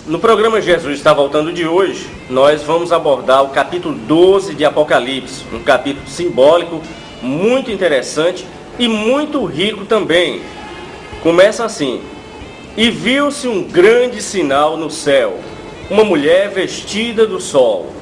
No programa Jesus Está Voltando de hoje, nós vamos abordar o capítulo 12 de Apocalipse, um capítulo simbólico, muito interessante e muito rico também. Começa assim: e viu-se um grande sinal no céu, uma mulher vestida do sol,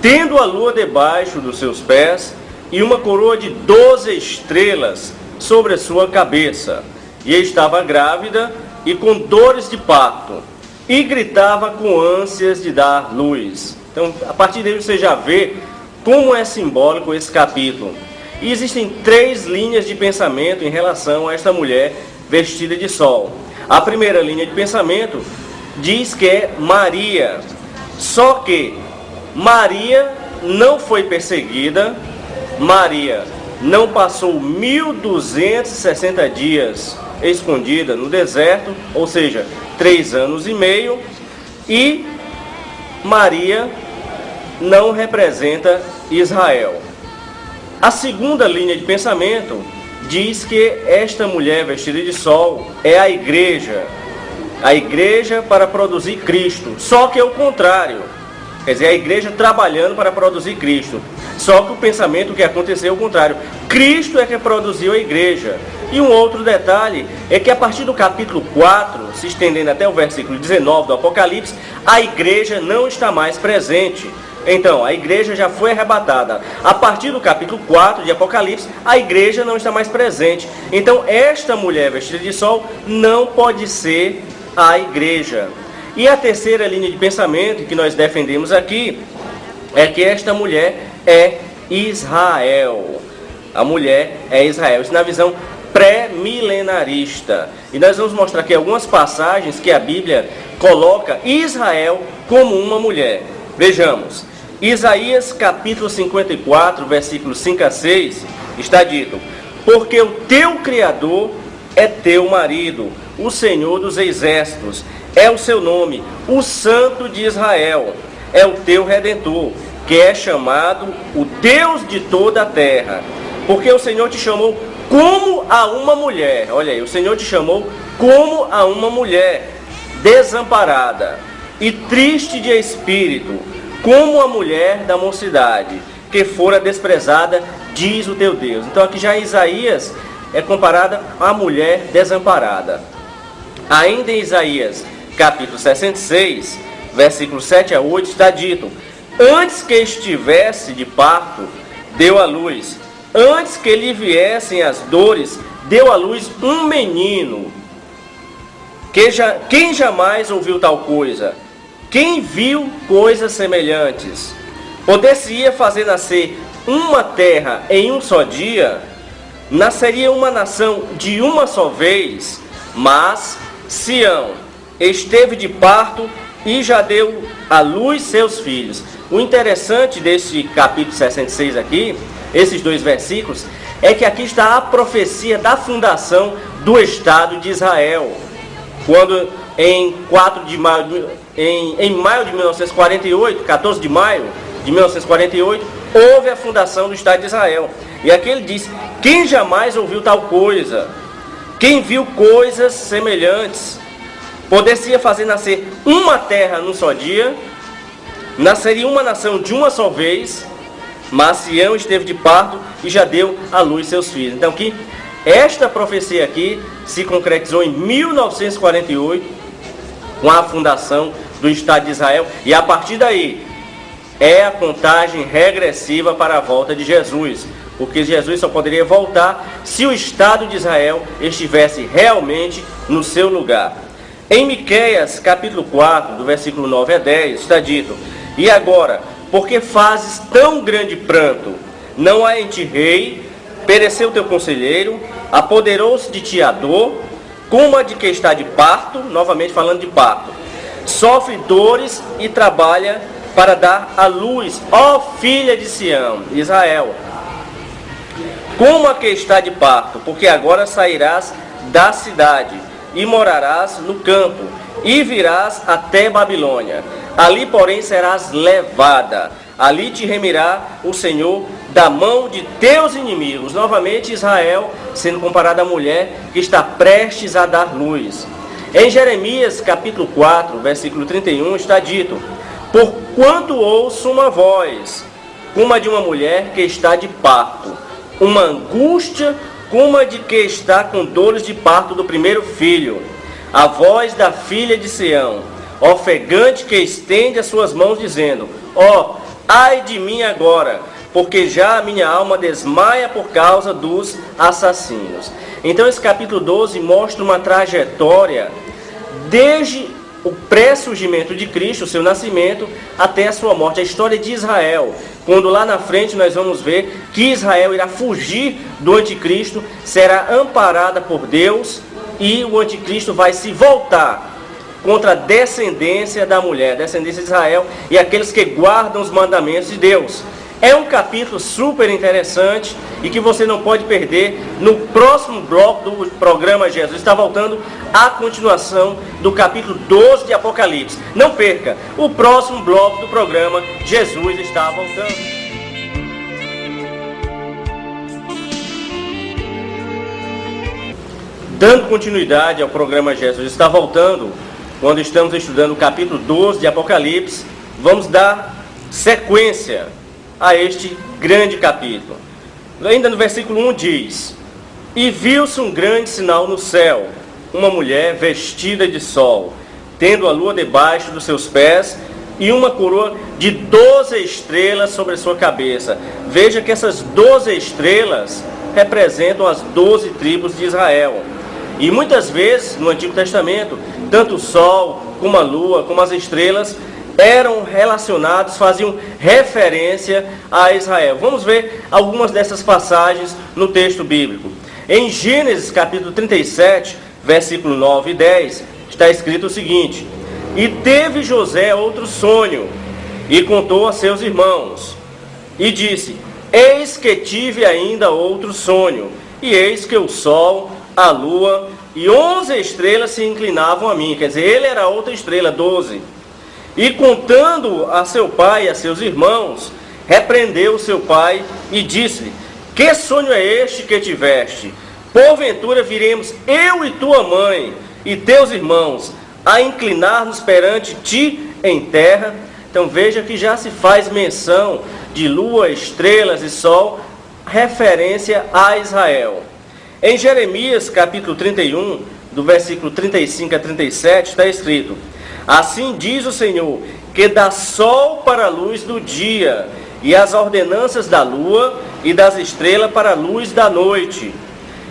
tendo a lua debaixo dos seus pés e uma coroa de 12 estrelas sobre a sua cabeça, e estava grávida e com dores de parto, e gritava com ânsias de dar luz. Então, a partir daí você já vê como é simbólico esse capítulo. E existem 3 linhas de pensamento em relação a esta mulher vestida de sol. A primeira linha de pensamento diz que é Maria. Só que Maria não foi perseguida, Maria não passou 1260 dias escondida no deserto, ou seja, 3 anos e meio, e Maria não representa Israel. A segunda linha de pensamento diz que esta mulher vestida de sol é a igreja para produzir Cristo, só que é o contrário, quer dizer, a igreja trabalhando para produzir Cristo, só que o pensamento que aconteceu é o contrário, Cristo é que produziu a igreja. E um outro detalhe é que a partir do capítulo 4, se estendendo até o versículo 19 do Apocalipse, a igreja não está mais presente. Então, a igreja já foi arrebatada. A partir do capítulo 4 de Apocalipse, a igreja não está mais presente. Então, esta mulher vestida de sol não pode ser a igreja. E a terceira linha de pensamento que nós defendemos aqui é que esta mulher é Israel. A mulher é Israel. Isso na visão pré-milenarista. E nós vamos mostrar aqui algumas passagens que a Bíblia coloca Israel como uma mulher. Vejamos. Isaías capítulo 54, versículos 5 a 6, está dito: porque o teu Criador é teu marido, o Senhor dos exércitos, é o seu nome, o Santo de Israel, é o teu Redentor, que é chamado o Deus de toda a terra. Porque o Senhor te chamou como a uma mulher, olha aí, o Senhor te chamou como a uma mulher desamparada e triste de espírito, como a mulher da mocidade, que fora desprezada, diz o teu Deus. Então aqui já Isaías é comparada à mulher desamparada. Ainda em Isaías, capítulo 66, versículos 7 a 8, está dito: antes que estivesse de parto, deu à luz. Antes que lhe viessem as dores, deu à luz um menino. Quem jamais ouviu tal coisa? Quem viu coisas semelhantes? Poder-se-ia fazer nascer uma terra em um só dia? Nasceria uma nação de uma só vez? Mas Sião esteve de parto e já deu à luz seus filhos. O interessante desse capítulo 66 aqui, esses 2 versículos, é que aqui está a profecia da fundação do Estado de Israel. Quando em maio de 1948, 14 de maio de 1948, houve a fundação do Estado de Israel. E aqui ele diz: quem jamais ouviu tal coisa? Quem viu coisas semelhantes? Poder-se fazer nascer uma terra num só dia, nasceria uma nação de uma só vez, mas Sião esteve de parto e já deu à luz seus filhos. Então aqui, esta profecia aqui se concretizou em 1948, com a fundação do Estado de Israel, e a partir daí é a contagem regressiva para a volta de Jesus, porque Jesus só poderia voltar se o Estado de Israel estivesse realmente no seu lugar. Em Miqueias, capítulo 4, do versículo 9 a 10, está dito: e agora, porque fazes tão grande pranto? Não há em ti rei, pereceu teu conselheiro, apoderou-se de ti a dor, como a de que está de parto, novamente falando de parto, sofre dores e trabalha para dar à luz, ó filha de Sião, Israel. Como a que está de parto, porque agora sairás da cidade e morarás no campo, e virás até Babilônia. Ali, porém, serás levada. Ali te remirá o Senhor da mão de teus inimigos. Novamente Israel sendo comparada à mulher que está prestes a dar luz. Em Jeremias capítulo 4, versículo 31, está dito: porquanto ouço uma voz, como a de uma mulher que está de parto, uma angústia como a de que está com dores de parto do primeiro filho, a voz da filha de Sião, ofegante que estende as suas mãos, dizendo: ó, ai de mim agora, porque já a minha alma desmaia por causa dos assassinos. Então esse capítulo 12 mostra uma trajetória desde o pré-surgimento de Cristo, o seu nascimento, até a sua morte, a história de Israel, quando lá na frente nós vamos ver que Israel irá fugir do anticristo, será amparada por Deus, e o anticristo vai se voltar contra a descendência da mulher, descendência de Israel, e aqueles que guardam os mandamentos de Deus. É um capítulo super interessante e que você não pode perder. No próximo bloco do programa Jesus está voltando a continuação do capítulo 12 de Apocalipse. Não perca, o próximo bloco do programa Jesus está voltando. Dando continuidade ao programa Jesus está voltando, quando estamos estudando o capítulo 12 de Apocalipse, vamos dar sequência a este grande capítulo. Ainda no versículo 1 diz: e viu-se um grande sinal no céu, uma mulher vestida de sol, tendo a lua debaixo dos seus pés e uma coroa de 12 estrelas sobre a sua cabeça. Veja que essas 12 estrelas representam as 12 tribos de Israel. E muitas vezes no Antigo Testamento, tanto o sol, como a lua, como as estrelas eram relacionados, faziam referência a Israel. Vamos ver algumas dessas passagens no texto bíblico. Em Gênesis capítulo 37, versículo 9 e 10, está escrito o seguinte: e teve José outro sonho, e contou a seus irmãos, e disse: eis que tive ainda outro sonho, e eis que o sol, a lua e 11 estrelas se inclinavam a mim. Quer dizer, ele era outra estrela, 12. E contando a seu pai e a seus irmãos, repreendeu seu pai e disse-lhe: que sonho é este que tiveste? Porventura viremos eu e tua mãe e teus irmãos a inclinar-nos perante ti em terra? Então veja que já se faz menção de lua, estrelas e sol, referência a Israel. Em Jeremias capítulo 31, do versículo 35 a 37, está escrito: assim diz o Senhor, que dá sol para a luz do dia, e as ordenanças da lua e das estrelas para a luz da noite,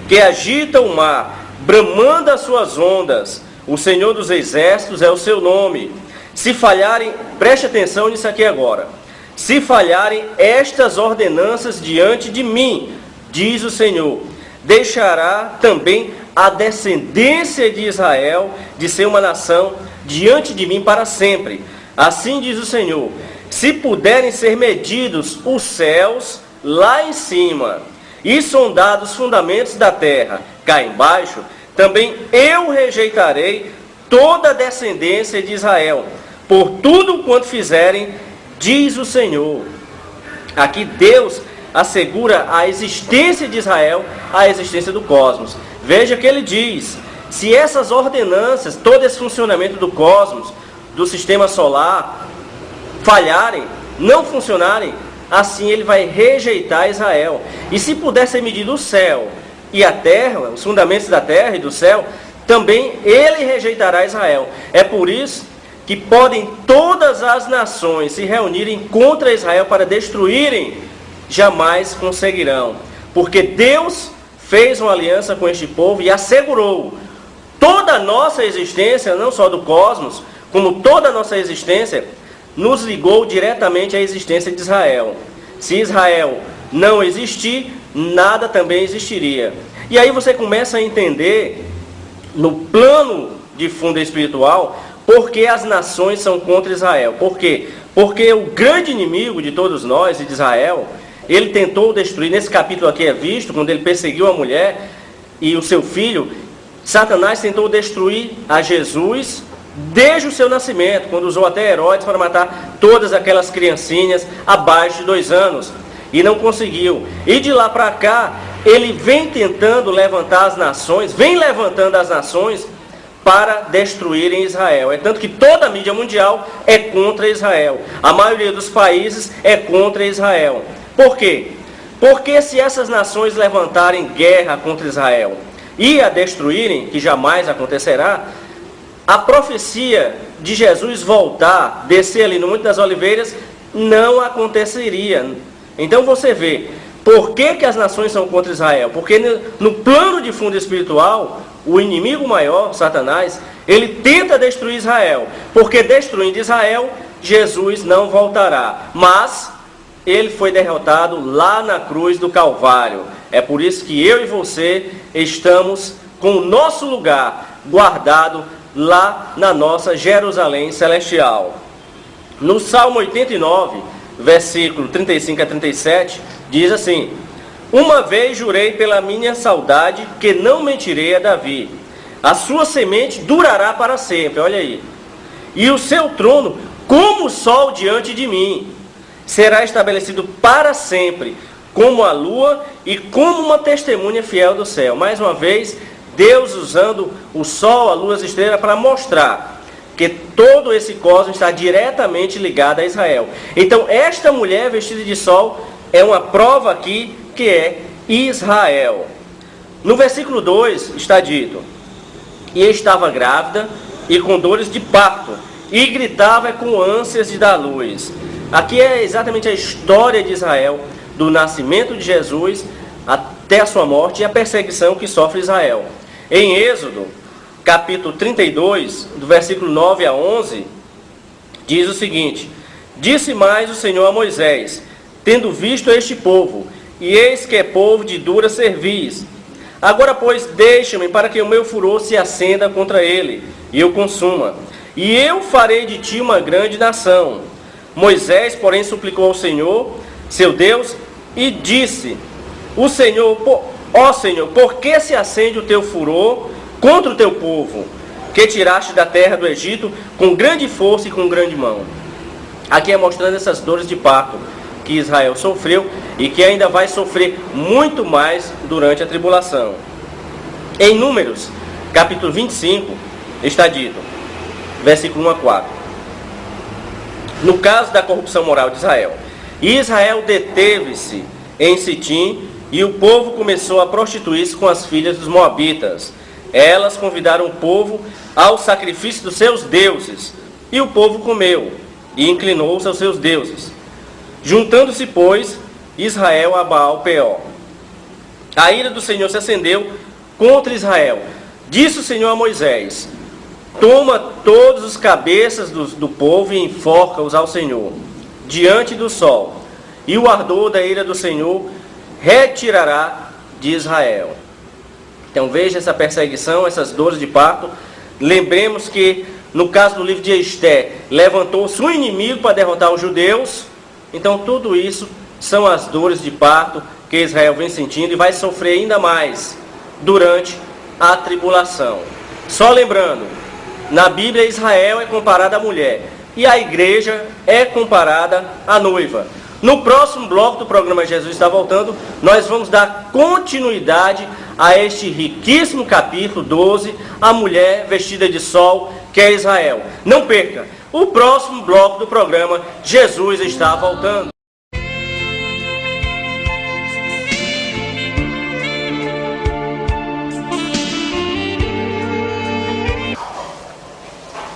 que agita o mar, bramando as suas ondas, o Senhor dos exércitos é o seu nome. Se falharem, preste atenção nisso aqui agora, se falharem estas ordenanças diante de mim, diz o Senhor, deixará também a descendência de Israel de ser uma nação diante de mim para sempre. Assim diz o Senhor: se puderem ser medidos os céus lá em cima e sondados os fundamentos da terra cá embaixo, também eu rejeitarei toda a descendência de Israel, por tudo quanto fizerem, diz o Senhor. Aqui Deus assegura a existência de Israel, a existência do cosmos. Veja que ele diz: se essas ordenanças, todo esse funcionamento do cosmos, do sistema solar, falharem, não funcionarem, assim ele vai rejeitar Israel. E se puder ser medido o céu e a terra, os fundamentos da terra e do céu, também ele rejeitará Israel. É por isso que podem todas as nações se reunirem contra Israel para destruírem, jamais conseguirão. Porque Deus fez uma aliança com este povo e assegurou toda a nossa existência, não só do cosmos, como toda a nossa existência, nos ligou diretamente à existência de Israel. Se Israel não existir, nada também existiria. E aí você começa a entender, no plano de fundo espiritual, por que as nações são contra Israel. Por quê? Porque o grande inimigo de todos nós e de Israel, ele tentou destruir, nesse capítulo aqui é visto, quando ele perseguiu a mulher e o seu filho, Satanás tentou destruir a Jesus desde o seu nascimento, quando usou até Herodes para matar todas aquelas criancinhas abaixo de 2 anos, e não conseguiu. E de lá para cá, ele vem tentando levantar as nações, vem levantando as nações para destruírem Israel. É tanto que toda a mídia mundial é contra Israel. A maioria dos países é contra Israel. Por quê? Porque se essas nações levantarem guerra contra Israel e a destruírem, que jamais acontecerá, a profecia de Jesus voltar, descer ali no Monte das Oliveiras, não aconteceria. Então você vê, por que as nações são contra Israel? Porque no plano de fundo espiritual, o inimigo maior, Satanás, ele tenta destruir Israel. Porque destruindo Israel, Jesus não voltará. Mas ele foi derrotado lá na cruz do Calvário. É por isso que eu e você estamos com o nosso lugar guardado lá na nossa Jerusalém celestial. No Salmo 89, versículo 35 a 37, diz assim: uma vez jurei pela minha saudade que não mentirei a Davi. A sua semente durará para sempre, olha aí. E o seu trono, como o sol diante de mim, será estabelecido para sempre, como a lua e como uma testemunha fiel do céu. Mais uma vez, Deus usando o sol, a lua, as estrelas para mostrar que todo esse cosmos está diretamente ligado a Israel. Então, esta mulher vestida de sol é uma prova aqui que é Israel. No versículo 2 está dito: e estava grávida e com dores de parto, e gritava com ânsias de dar luz. Aqui é exatamente a história de Israel, do nascimento de Jesus até a sua morte e a perseguição que sofre Israel. Em Êxodo, capítulo 32, do versículo 9 a 11, diz o seguinte: disse mais o Senhor a Moisés, tendo visto este povo, e eis que é povo de dura cerviz. Agora, pois, deixa-me para que o meu furor se acenda contra ele, e o consuma. E eu farei de ti uma grande nação. Moisés, porém, suplicou ao Senhor, seu Deus, e disse: ó Senhor, por que se acende o teu furor contra o teu povo, que tiraste da terra do Egito com grande força e com grande mão? Aqui é mostrando essas dores de parto que Israel sofreu e que ainda vai sofrer muito mais durante a tribulação. Em Números, capítulo 25, está dito, versículo 1 a 4. No caso da corrupção moral de Israel, Israel deteve-se em Sitim e o povo começou a prostituir-se com as filhas dos moabitas. Elas convidaram o povo ao sacrifício dos seus deuses, e o povo comeu e inclinou-se aos seus deuses. Juntando-se, pois, Israel a Baal-peor. A ira do Senhor se acendeu contra Israel. Disse o Senhor a Moisés: toma todos os cabeças do povo e enforca-os ao Senhor, diante do sol, e o ardor da ira do Senhor retirará de Israel. Então veja essa perseguição, essas dores de parto. Lembremos que no caso do livro de Esté, levantou-se um inimigo para derrotar os judeus. Então tudo isso são as dores de parto que Israel vem sentindo e vai sofrer ainda mais durante a tribulação. Só lembrando, na Bíblia Israel é comparada à mulher e a igreja é comparada à noiva. No próximo bloco do programa Jesus Está Voltando, nós vamos dar continuidade a este riquíssimo capítulo 12, a mulher vestida de sol, que é Israel. Não perca o próximo bloco do programa Jesus Está Voltando.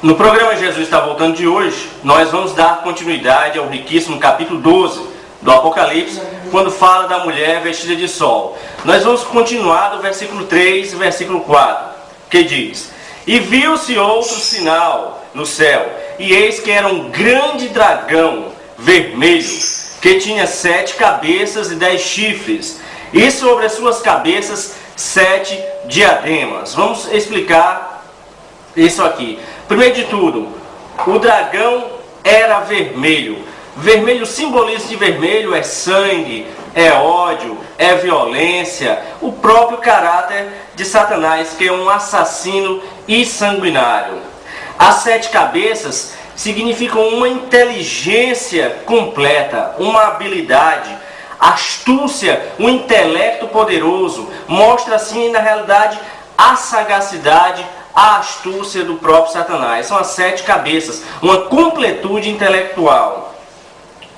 No programa Jesus Está Voltando de hoje, nós vamos dar continuidade ao riquíssimo capítulo 12 do Apocalipse, quando fala da mulher vestida de sol. Nós vamos continuar do versículo 3 e versículo 4, que diz: e viu-se outro sinal no céu, e eis que era um grande dragão vermelho, que tinha 7 cabeças e 10 chifres, e sobre as suas cabeças 7 diademas. Vamos explicar isso aqui. Primeiro de tudo, o dragão era vermelho. Vermelho, o simbolismo de vermelho é sangue, é ódio, é violência, o próprio caráter de Satanás, que é um assassino e sanguinário. As 7 cabeças significam uma inteligência completa, uma habilidade, astúcia, um intelecto poderoso. Mostra assim, na realidade, a sagacidade, a astúcia do próprio Satanás. São as 7 cabeças, uma completude intelectual.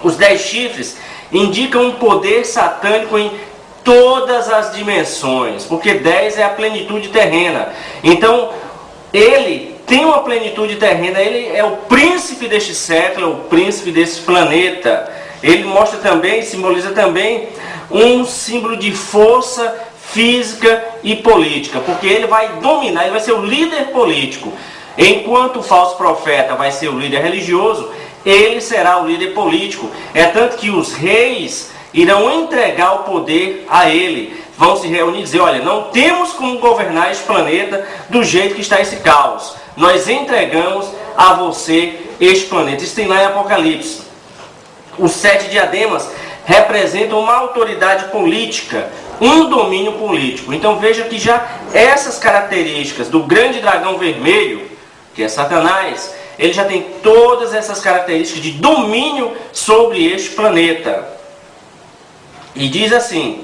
Os 10 chifres indicam um poder satânico em todas as dimensões, porque 10 é a plenitude terrena. Então, ele tem uma plenitude terrena, ele é o príncipe deste século, é o príncipe desse planeta. Ele mostra também, simboliza também um símbolo de força física e política, porque ele vai dominar, ele vai ser o líder político. Enquanto o falso profeta vai ser o líder religioso, ele será o líder político. É tanto que os reis irão entregar o poder a ele. Vão se reunir e dizer, olha, não temos como governar este planeta do jeito que está esse caos. Nós entregamos a você este planeta. Isso tem lá em Apocalipse. Os 7 diademas representam uma autoridade política, um domínio político. Então veja que já essas características do grande dragão vermelho, que é Satanás, ele já tem todas essas características de domínio sobre este planeta. E diz assim: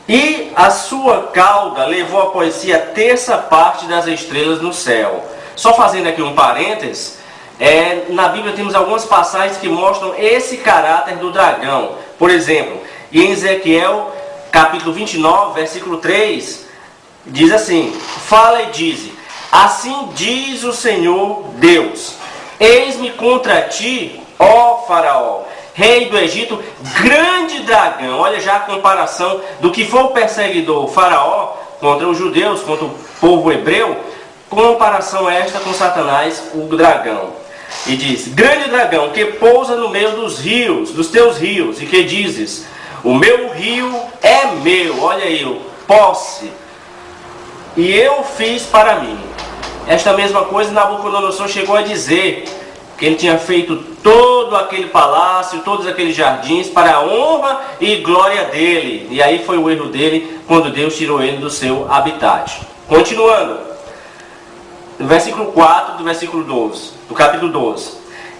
e a sua cauda levou após si a terça parte das estrelas no céu. Só fazendo aqui um parênteses, na Bíblia temos algumas passagens que mostram esse caráter do dragão. Por exemplo, em Ezequiel, capítulo 29, versículo 3, diz assim: fala e diz, assim diz o Senhor Deus, eis-me contra ti, ó Faraó, rei do Egito, grande dragão. Olha já a comparação do que foi o perseguidor Faraó contra os judeus, contra o povo hebreu, comparação esta com Satanás, o dragão. E diz, grande dragão, que pousa no meio dos rios, dos teus rios, e que dizes, o meu rio é meu, olha aí, posse, e eu fiz para mim. Esta mesma coisa Nabucodonosor chegou a dizer, que ele tinha feito todo aquele palácio, todos aqueles jardins para a honra e glória dele. E aí foi o erro dele quando Deus tirou ele do seu habitat. Continuando, no versículo 4 do versículo 12, do capítulo 12.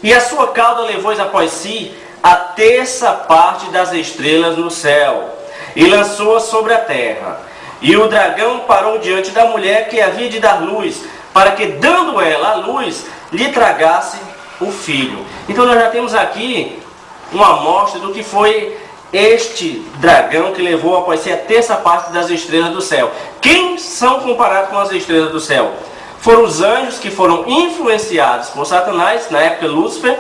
E a sua cauda levou após si a terça parte das estrelas no céu, e lançou-a sobre a terra. E o dragão parou diante da mulher que havia de dar luz, para que, dando ela a luz, lhe tragasse o filho. Então nós já temos aqui uma amostra do que foi este dragão que levou após si a terça parte das estrelas do céu. Quem são comparados com as estrelas do céu? Foram os anjos que foram influenciados por Satanás, na época Lúcifer,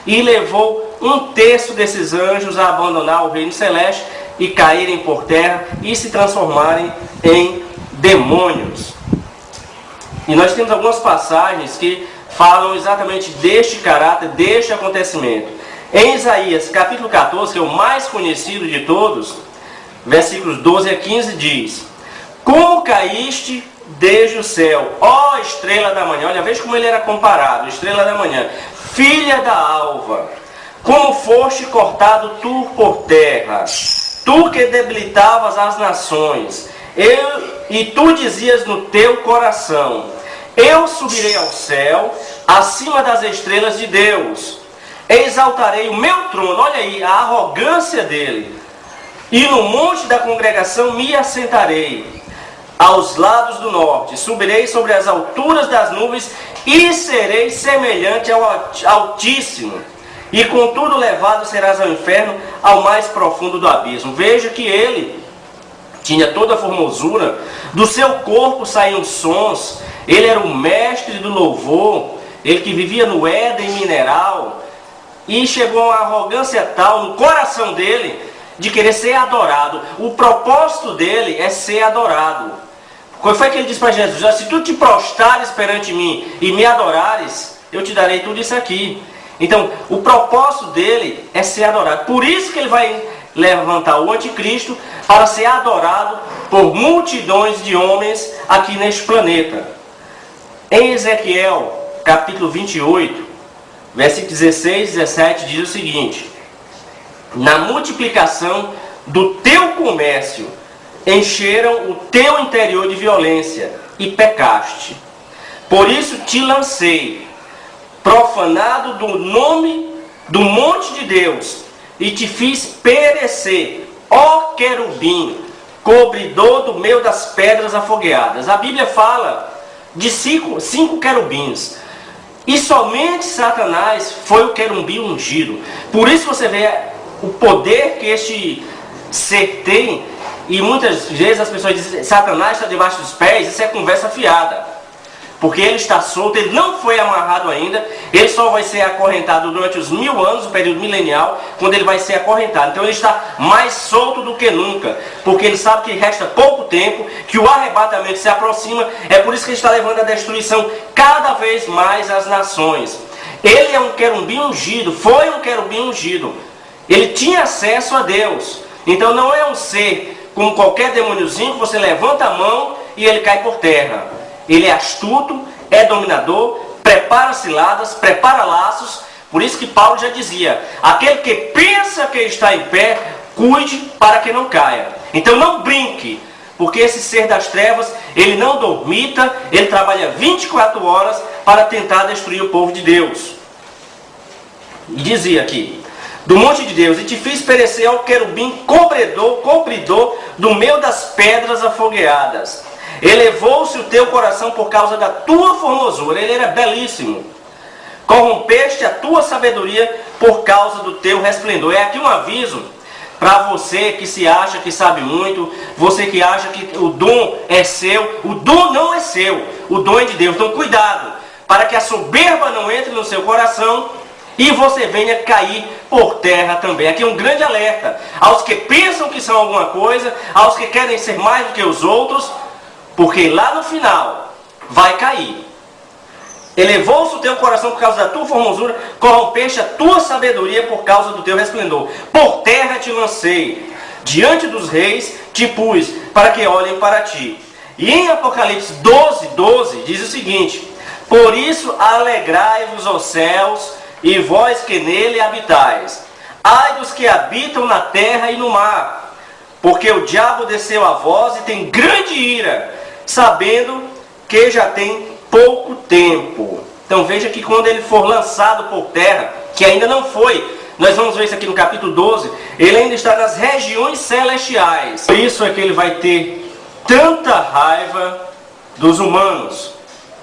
e levou um terço desses anjos a abandonar o reino celeste e caírem por terra e se transformarem em demônios. E nós temos algumas passagens que falam exatamente deste caráter, deste acontecimento. Em Isaías, capítulo 14, que é o mais conhecido de todos, versículos 12 a 15, diz: como caíste desde o céu, ó estrela da manhã. Olha, veja como ele era comparado, estrela da manhã, filha da alva, como foste cortado tu por terra, tu que debilitavas as nações, e tu dizias no teu coração, eu subirei ao céu, acima das estrelas de Deus, exaltarei o meu trono. Olha aí a arrogância dele. E no monte da congregação me assentarei, aos lados do norte, subirei sobre as alturas das nuvens, e serei semelhante ao Altíssimo. E contudo levado serás ao inferno, ao mais profundo do abismo. Veja que ele tinha toda a formosura, do seu corpo saíam sons, ele era o mestre do louvor, ele que vivia no Éden mineral, e chegou a uma arrogância tal no coração dele, de querer ser adorado. O propósito dele é ser adorado. Quando foi que ele disse para Jesus, se tu te prostrares perante mim e me adorares, eu te darei tudo isso aqui. Então, o propósito dele é ser adorado. Por isso que ele vai levantar o anticristo para ser adorado por multidões de homens aqui neste planeta. Em Ezequiel, capítulo 28, versículo 16 e 17, diz o seguinte: na multiplicação do teu comércio, encheram o teu interior de violência e pecaste. Por isso te lancei, profanado do nome do monte de Deus, e te fiz perecer, ó querubim, cobridor do meio das pedras afogueadas. A Bíblia fala de cinco querubins. E somente Satanás foi o querubim ungido. Por isso você vê o poder que este ser tem. E muitas vezes as pessoas dizem, Satanás está debaixo dos pés. Isso é conversa fiada. Porque ele está solto, ele não foi amarrado ainda. Ele só vai ser acorrentado durante os 1000 anos, o período milenial, quando ele vai ser acorrentado. Então ele está mais solto do que nunca. Porque ele sabe que resta pouco tempo, que o arrebatamento se aproxima. É por isso que ele está levando a destruição cada vez mais às nações. Ele é um querubim ungido, foi um querubim ungido. Ele tinha acesso a Deus. Então não é um ser como qualquer demôniozinho que você levanta a mão e ele cai por terra. Ele é astuto, é dominador, prepara ciladas, prepara laços. Por isso que Paulo já dizia, aquele que pensa que está em pé, cuide para que não caia. Então não brinque, porque esse ser das trevas, ele não dormita, ele trabalha 24 horas para tentar destruir o povo de Deus. E dizia aqui, do monte de Deus, e te fiz perecer ao querubim compridor do meio das pedras afogueadas. Elevou-se o teu coração por causa da tua formosura. Ele era belíssimo. Corrompeste a tua sabedoria por causa do teu resplendor. É aqui um aviso para você que se acha que sabe muito, você que acha que o dom é seu. O dom não é seu, o dom é de Deus. Então cuidado, para que a soberba não entre no seu coração e você venha cair por terra também. Aqui é um grande alerta aos que pensam que são alguma coisa, aos que querem ser mais do que os outros, porque lá no final vai cair. Elevou-se o teu coração por causa da tua formosura, corrompeste a tua sabedoria por causa do teu resplendor. Por terra te lancei, diante dos reis te pus, para que olhem para ti. E em Apocalipse 12:12 diz o seguinte, por isso alegrai-vos, ó céus, e vós que nele habitais. Ai dos que habitam na terra e no mar, porque o diabo desceu a vós e tem grande ira, sabendo que já tem pouco tempo. Então veja que quando ele for lançado por terra, que ainda não foi, nós vamos ver isso aqui no capítulo 12, ele ainda está nas regiões celestiais. Por isso é que ele vai ter tanta raiva dos humanos,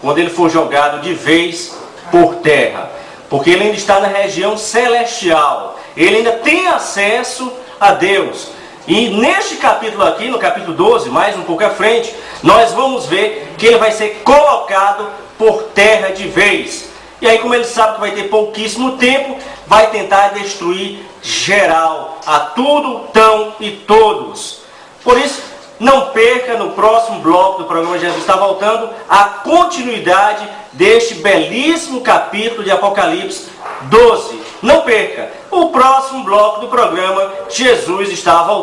quando ele for jogado de vez por terra. Porque ele ainda está na região celestial, ele ainda tem acesso a Deus. E neste capítulo aqui, no capítulo 12, mais um pouco à frente, nós vamos ver que ele vai ser colocado por terra de vez. E aí, como ele sabe que vai ter pouquíssimo tempo, vai tentar destruir geral, a tudo, tão e todos. Por isso, não perca no próximo bloco do programa Jesus Está Voltando a continuidade deste belíssimo capítulo de Apocalipse 12. Não perca o próximo bloco do programa Jesus Está Voltando.